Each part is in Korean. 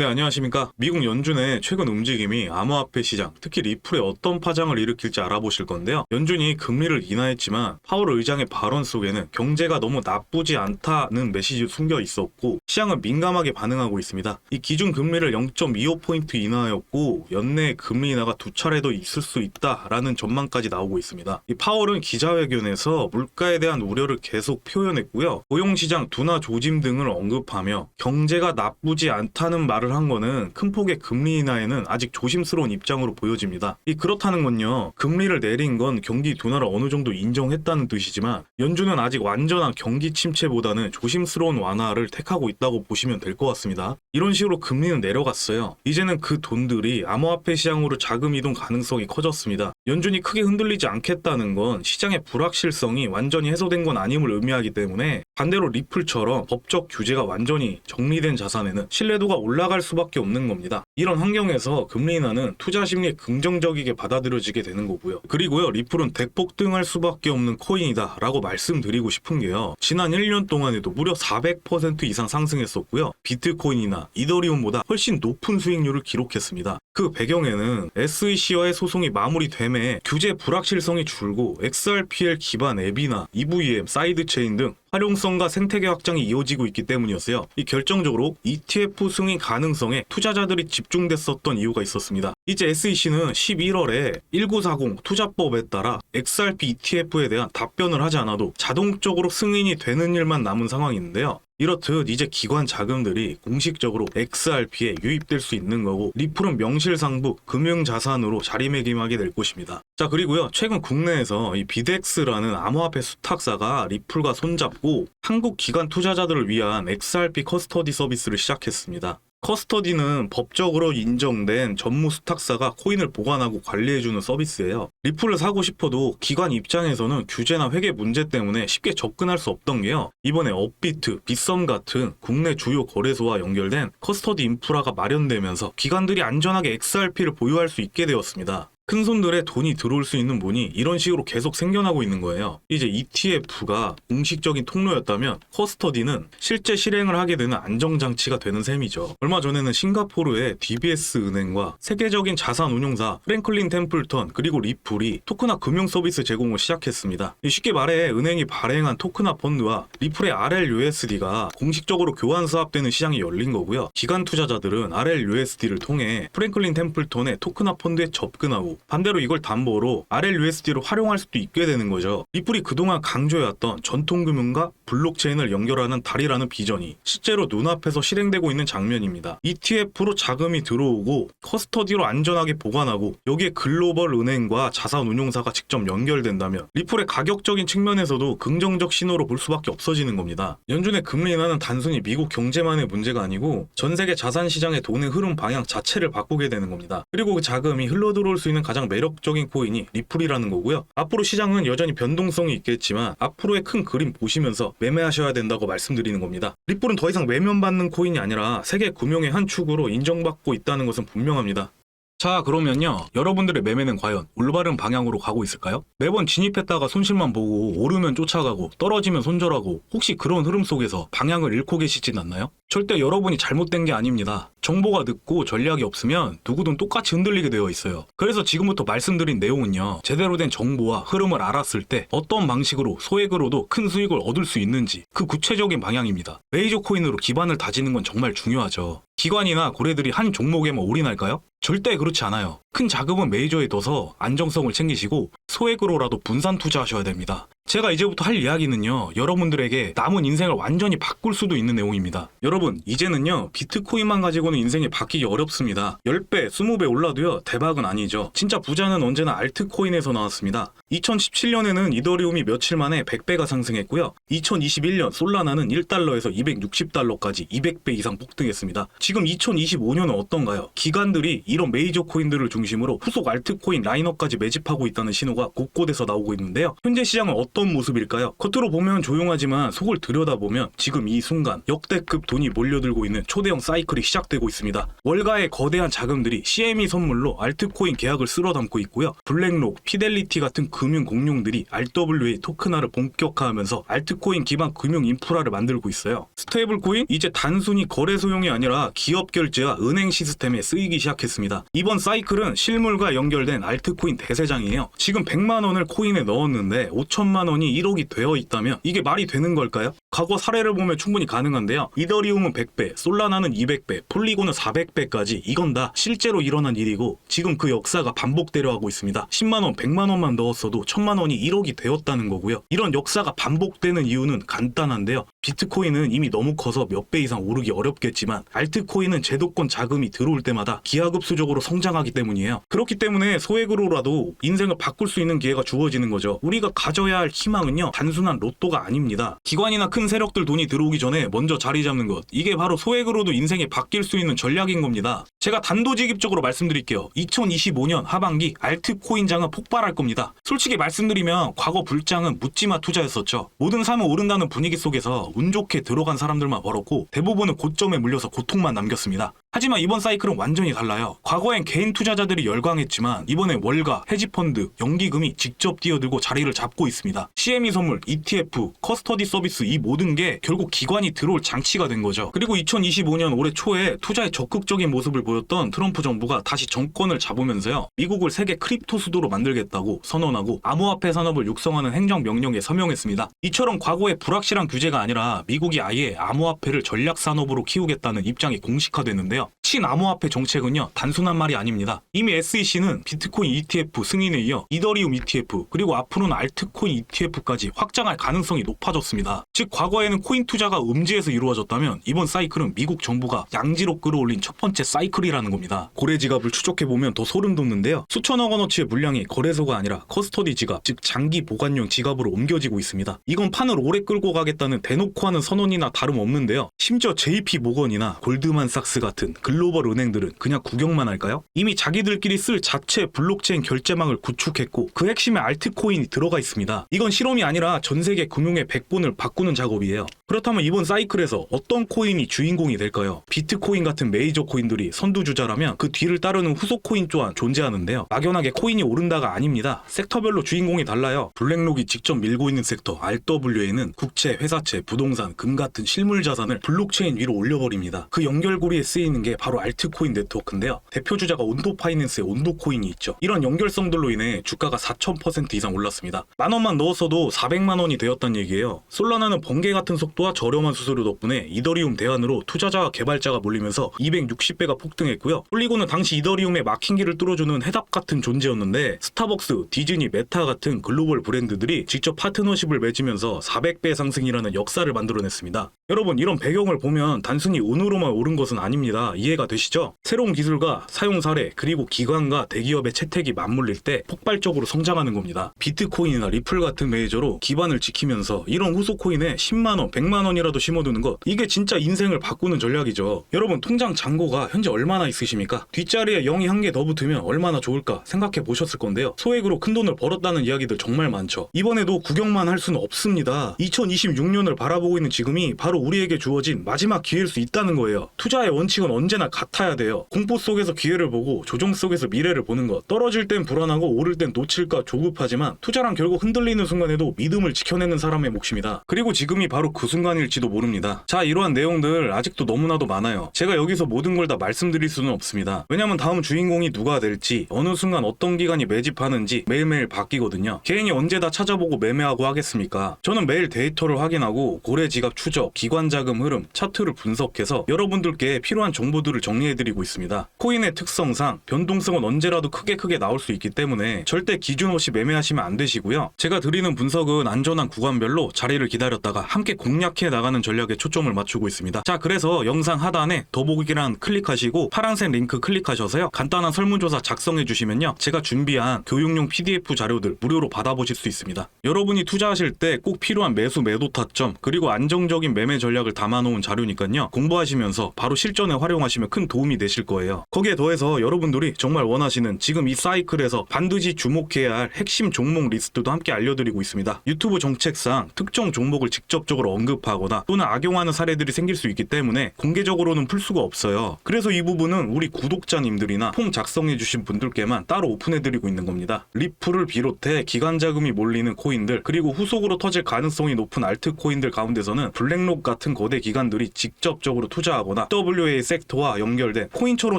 네, 안녕하십니까. 미국 연준의 최근 움직임이 암호화폐 시장, 특히 리플에 어떤 파장을 일으킬지 알아보실 건데요. 연준이 금리를 인하했지만 파월 의장의 발언 속에는 경제가 너무 나쁘지 않다는 메시지 숨겨 있었고 시장은 민감하게 반응하고 있습니다. 이 기준 금리를 0.25포인트 인하하였고 연내 금리 인하가 두 차례 더 있을 수 있다라는 전망까지 나오고 있습니다. 이 파월은 기자회견에서 물가에 대한 우려를 계속 표현했고요. 고용시장 둔화 조짐 등을 언급하며 경제가 나쁘지 않다는 말을 한 거는 큰 폭의 금리 인하에는 아직 조심스러운 입장으로 보여집니다. 그렇다는 건요, 금리를 내린 건 경기 둔화를 어느 정도 인정했다는 뜻이지만 연준은 아직 완전한 경기 침체보다는 조심스러운 완화를 택하고 있다고 보시면 될 것 같습니다. 이런 식으로 금리는 내려갔어요. 이제는 그 돈들이 암호화폐 시장으로 자금 이동 가능성이 커졌습니다. 연준이 크게 흔들리지 않겠다는 건 시장의 불확실성이 완전히 해소된 건 아님을 의미하기 때문에 반대로 리플처럼 법적 규제가 완전히 정리된 자산에는 신뢰도가 올라갈 수밖에 없는 겁니다. 이런 환경에서 금리 인하는 투자 심리에 긍정적이게 받아들여지게 되는 거고요. 그리고요, 리플은 대폭등할 수밖에 없는 코인이다 라고 말씀드리고 싶은 게요, 지난 1년 동안에도 무려 400% 이상 상승했었고요. 비트코인이나 이더리움보다 훨씬 높은 수익률을 기록했습니다. 그 배경에는 SEC와의 소송이 마무리됨에 규제 불확실성이 줄고 XRPL 기반 앱이나 EVM, 사이드체인 등 활용성과 생태계 확장이 이어지고 있기 때문이었어요. 이 결정적으로 ETF 승인 가능성에 투자자들이 집중됐었던 이유가 있었습니다. 이제 SEC는 11월에 1940 투자법에 따라 XRP ETF에 대한 답변을 하지 않아도 자동적으로 승인이 되는 일만 남은 상황인데요. 이렇듯 이제 기관 자금들이 공식적으로 XRP에 유입될 수 있는 거고 리플은 명실상부 금융자산으로 자리매김하게 될 것입니다. 자, 그리고요, 최근 국내에서 이 비덱스라는 암호화폐 수탁사가 리플과 손잡고 한국 기관 투자자들을 위한 XRP 커스터디 서비스를 시작했습니다. 커스터디는 법적으로 인정된 전무 수탁사가 코인을 보관하고 관리해주는 서비스예요. 리플을 사고 싶어도 기관 입장에서는 규제나 회계 문제 때문에 쉽게 접근할 수 없던 게요, 이번에 업비트, 빗썸 같은 국내 주요 거래소와 연결된 커스터디 인프라가 마련되면서 기관들이 안전하게 XRP를 보유할 수 있게 되었습니다. 큰 손들의 돈이 들어올 수 있는 문이 이런 식으로 계속 생겨나고 있는 거예요. 이제 ETF가 공식적인 통로였다면 커스터디는 실제 실행을 하게 되는 안정장치가 되는 셈이죠. 얼마 전에는 싱가포르의 DBS 은행과 세계적인 자산 운용사 프랭클린 템플턴 그리고 리플이 토크나 금융 서비스 제공을 시작했습니다. 쉽게 말해 은행이 발행한 토크나 펀드와 리플의 RLUSD가 공식적으로 교환 수합되는 시장이 열린 거고요. 기관 투자자들은 RLUSD를 통해 프랭클린 템플턴의 토크나 펀드에 접근하고 반대로 이걸 담보로 RLUSD로 활용할 수도 있게 되는 거죠. 리플이 그동안 강조해왔던 전통금융과 블록체인을 연결하는 다리라는 비전이 실제로 눈앞에서 실행되고 있는 장면입니다. ETF로 자금이 들어오고 커스터디로 안전하게 보관하고 여기에 글로벌 은행과 자산 운용사가 직접 연결된다면 리플의 가격적인 측면에서도 긍정적 신호로 볼 수밖에 없어지는 겁니다. 연준의 금리 인하는 단순히 미국 경제만의 문제가 아니고 전 세계 자산 시장의 돈의 흐름 방향 자체를 바꾸게 되는 겁니다. 그리고 그 자금이 흘러들어올 수 있는 가장 매력적인 코인이 리플이라는 거고요. 앞으로 시장은 여전히 변동성이 있겠지만 앞으로의 큰 그림 보시면서 매매하셔야 된다고 말씀드리는 겁니다. 리플은 더 이상 외면받는 코인이 아니라 세계 금융의 한 축으로 인정받고 있다는 것은 분명합니다. 자, 그러면요, 여러분들의 매매는 과연 올바른 방향으로 가고 있을까요? 매번 진입했다가 손실만 보고 오르면 쫓아가고 떨어지면 손절하고 혹시 그런 흐름 속에서 방향을 잃고 계시진 않나요? 절대 여러분이 잘못된 게 아닙니다. 정보가 늦고 전략이 없으면 누구든 똑같이 흔들리게 되어 있어요. 그래서 지금부터 말씀드린 내용은요, 제대로 된 정보와 흐름을 알았을 때 어떤 방식으로 소액으로도 큰 수익을 얻을 수 있는지 그 구체적인 방향입니다. 메이저 코인으로 기반을 다지는 건 정말 중요하죠. 기관이나 고래들이 한 종목에만 올인할까요? 절대 그렇지 않아요. 큰 자금은 메이저에 둬서 안정성을 챙기시고 소액으로라도 분산 투자하셔야 됩니다. 제가 이제부터 할 이야기는요, 여러분들에게 남은 인생을 완전히 바꿀 수도 있는 내용입니다. 여러분, 이제는요, 비트코인만 가지고는 인생이 바뀌기 어렵습니다. 10배, 20배 올라도요, 대박은 아니죠. 진짜 부자는 언제나 알트코인에서 나왔습니다. 2017년에는 이더리움이 며칠 만에 100배가 상승했고요. 2021년 솔라나는 1달러에서 260달러까지 200배 이상 폭등했습니다. 지금 2025년은 어떤가요? 기관들이 이런 메이저 코인들을 중심으로 후속 알트코인 라인업까지 매집하고 있다는 신호가 곳곳에서 나오고 있는데요. 현재 시장은 어떤 모습일까요? 겉으로 보면 조용하지만 속을 들여다보면 지금 이 순간 역대급 돈이 몰려들고 있는 초대형 사이클이 시작되고 있습니다. 월가의 거대한 자금들이 CME 선물로 알트코인 계약을 쓸어 담고 있고요. 블랙록, 피델리티 같은 금융 공룡들이 RWA 토큰화를 본격화하면서 알트코인 기반 금융 인프라를 만들고 있어요. 스테이블코인 이제 단순히 거래 소용이 아니라 기업 결제와 은행 시스템에 쓰이기 시작했습니다. 이번 사이클은 실물과 연결된 알트코인 대세장이에요. 지금 100만 원을 코인에 넣었는데 5천만 원이 1억이 되어 있다면 이게 말이 되는 걸까요? 과거 사례를 보면 충분히 가능한데요. 이더리움은 100배, 솔라나는 200배, 폴리곤은 400배까지 이건 다 실제로 일어난 일이고 지금 그 역사가 반복되려 하고 있습니다. 10만 원, 100만 원만 넣었어도 1000만 원이 1억이 되었다는 거고요. 이런 역사가 반복되는 이유는 간단한데요. 비트코인은 이미 너무 커서 몇 배 이상 오르기 어렵겠지만 알트코인은 제도권 자금이 들어올 때마다 기하급수적으로 성장하기 때문이에요. 그렇기 때문에 소액으로라도 인생을 바꿀 수 있는 기회가 주어지는 거죠. 우리가 가져야 할 희망은요, 단순한 로또가 아닙니다. 기관이나 큰 세력들 돈이 들어오기 전에 먼저 자리 잡는 것, 이게 바로 소액으로도 인생이 바뀔 수 있는 전략인 겁니다. 제가 단도직입적으로 말씀드릴게요. 2025년 하반기 알트코인장은 폭발할 겁니다. 솔직히 말씀드리면 과거 불장은 묻지마 투자였었죠. 모든 사면 오른다는 분위기 속에서 운 좋게 들어간 사람들만 벌었고 대부분은 고점에 물려서 고통만 남겼습니다. 하지만 이번 사이클은 완전히 달라요. 과거엔 개인 투자자들이 열광했지만 이번에 월가, 헤지펀드, 연기금이 직접 뛰어들고 자리를 잡고 있습니다. CME 선물, ETF, 커스터디 서비스 이 모든 게 결국 기관이 들어올 장치가 된 거죠. 그리고 2025년 올해 초에 투자에 적극적인 모습을 보였던 트럼프 정부가 다시 정권을 잡으면서요. 미국을 세계 크립토 수도로 만들겠다고 선언하고 암호화폐 산업을 육성하는 행정명령에 서명했습니다. 이처럼 과거의 불확실한 규제가 아니라 미국이 아예 암호화폐를 전략 산업으로 키우겠다는 입장이 공식화됐는데요. 친암호화폐 정책은요, 단순한 말이 아닙니다. 이미 SEC는 비트코인 ETF 승인에 이어 이더리움 ETF 그리고 앞으로는 알트코인 ETF까지 확장할 가능성이 높아졌습니다. 즉 과거에는 코인 투자가 음지에서 이루어졌다면 이번 사이클은 미국 정부가 양지로 끌어올린 첫 번째 사이클이라는 겁니다. 고래 지갑을 추적해보면 더 소름 돋는데요. 수천억 원어치의 물량이 거래소가 아니라 커스터디 지갑, 즉 장기 보관용 지갑으로 옮겨지고 있습니다. 이건 판을 오래 끌고 가겠다는 대놓고 하는 선언이나 다름없는데요. 심지어 JP 모건이나 골드만삭스 같은 글로벌 은행들은 그냥 구경만 할까요? 이미 자기들끼리 쓸 자체 블록체인 결제망을 구축했고 그 핵심에 알트코인이 들어가 있습니다. 이건 실험이 아니라 전 세계 금융의 백본을 바꾸는 작업이에요. 그렇다면 이번 사이클에서 어떤 코인이 주인공이 될까요? 비트코인 같은 메이저 코인들이 선두주자라면 그 뒤를 따르는 후속 코인 또한 존재하는데요. 막연하게 코인이 오른다가 아닙니다. 섹터별로 주인공이 달라요. 블랙록이 직접 밀고 있는 섹터 RWA는 국채, 회사채, 부동산, 금 같은 실물 자산을 블록체인 위로 올려버립니다. 그 연결고리에 쓰이는 게 바로 알트코인 네트워크인데요. 대표 주자가 온도 파이낸스의 온도 코인이 있죠. 이런 연결성들로 인해 주가가 4000% 이상 올랐습니다. 만원만 넣었어도 400만 원이 되었단 얘기예요. 솔라나는 번개 같은 속도와 저렴한 수수료 덕분에 이더리움 대안으로 투자자와 개발자가 몰리면서 260배가 폭등했고요. 폴리곤은 당시 이더리움의 막힌 길을 뚫어주는 해답 같은 존재였는데 스타벅스, 디즈니, 메타 같은 글로벌 브랜드들이 직접 파트너십을 맺으면서 400배 상승이라는 역사를 만들어냈습니다. 여러분, 이런 배경을 보면 단순히 운으로만 오른 것은 아닙니다. 이해가 되시죠? 새로운 기술과 사용 사례 그리고 기관과 대기업의 채택이 맞물릴 때 폭발적으로 성장하는 겁니다. 비트코인이나 리플 같은 메이저로 기반을 지키면서 이런 후속 코인에 10만원, 100만원이라도 심어두는 것, 이게 진짜 인생을 바꾸는 전략이죠. 여러분, 통장 잔고가 현재 얼마나 있으십니까? 뒷자리에 0이 한 개 더 붙으면 얼마나 좋을까 생각해 보셨을 건데요. 소액으로 큰 돈을 벌었다는 이야기들 정말 많죠. 이번에도 구경만 할 수는 없습니다. 2026년을 바라보고 있는 지금이 바로 우리에게 주어진 마지막 기회일 수 있다는 거예요. 투자의 원칙은 언제나 같아야 돼요. 공포 속에서 기회를 보고 조정 속에서 미래를 보는 것. 떨어질 땐 불안하고 오를 땐 놓칠까 조급하지만 투자란 결국 흔들리는 순간에도 믿음을 지켜내는 사람의 몫입니다. 그리고 지금이 바로 그 순간일지도 모릅니다. 자, 이러한 내용들 아직도 너무나도 많아요. 제가 여기서 모든 걸 다 말씀드릴 수는 없습니다. 왜냐면 다음 주인공이 누가 될지, 어느 순간 어떤 기관이 매집하는지 매일매일 바뀌거든요. 개인이 언제 다 찾아보고 매매하고 하겠습니까? 저는 매일 데이터를 확인하고 고래 지갑 추적, 기관 자금 흐름, 차트를 분석해서 여러분들께 필요한 정보들을 정리해드리고 있습니다. 코인의 특성상 변동성은 언제라도 크게 나올 수 있기 때문에 절대 기준 없이 매매하시면 안 되시고요. 제가 드리는 분석은 안전한 구간별로 자리를 기다렸다가 함께 공략해 나가는 전략에 초점을 맞추고 있습니다. 자, 그래서 영상 하단에 더보기란 클릭하시고 파란색 링크 클릭하셔서요. 간단한 설문조사 작성해 주시면요. 제가 준비한 교육용 PDF 자료들 무료로 받아보실 수 있습니다. 여러분이 투자하실 때 꼭 필요한 매수 매도 타점 그리고 안정적인 매매 전략을 담아놓은 자료니까요. 공부하시면서 바로 실전에 활용하시면 보시면 큰 도움이 되실 거예요. 거기에 더해서 여러분들이 정말 원하시는 지금 이 사이클에서 반드시 주목해야 할 핵심 종목 리스트도 함께 알려드리고 있습니다. 유튜브 정책상 특정 종목을 직접적으로 언급하거나 또는 악용하는 사례들이 생길 수 있기 때문에 공개적으로는 풀 수가 없어요. 그래서 이 부분은 우리 구독자님들이나 폼 작성해주신 분들께만 따로 오픈해드리고 있는 겁니다. 리플을 비롯해 기관 자금이 몰리는 코인들, 그리고 후속으로 터질 가능성이 높은 알트 코인들 가운데서는 블랙록 같은 거대 기관들이 직접적으로 투자하거나 WA 섹터와 연결된 코인처로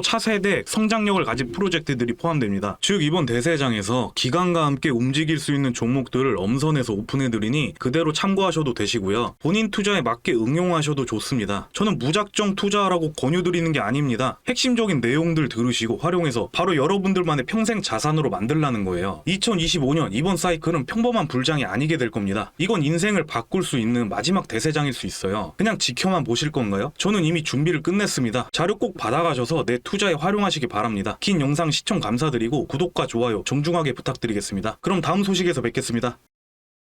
차세대 성장력을 가진 프로젝트들이 포함됩니다. 즉 이번 대세장에서 기관과 함께 움직일 수 있는 종목들을 엄선해서 오픈해드리니 그대로 참고하셔도 되시고요. 본인 투자에 맞게 응용하셔도 좋습니다. 저는 무작정 투자하라고 권유드리는 게 아닙니다. 핵심적인 내용들 들으시고 활용해서 바로 여러분들만의 평생 자산으로 만들라는 거예요. 2025년 이번 사이클은 평범한 불장이 아니게 될 겁니다. 이건 인생을 바꿀 수 있는 마지막 대세장일 수 있어요. 그냥 지켜만 보실 건가요? 저는 이미 준비를 끝냈습니다. 자료 꼭 받아가셔서 내 투자에 활용하시기 바랍니다. 긴 영상 시청 감사드리고 구독과 좋아요 정중하게 부탁드리겠습니다. 그럼 다음 소식에서 뵙겠습니다.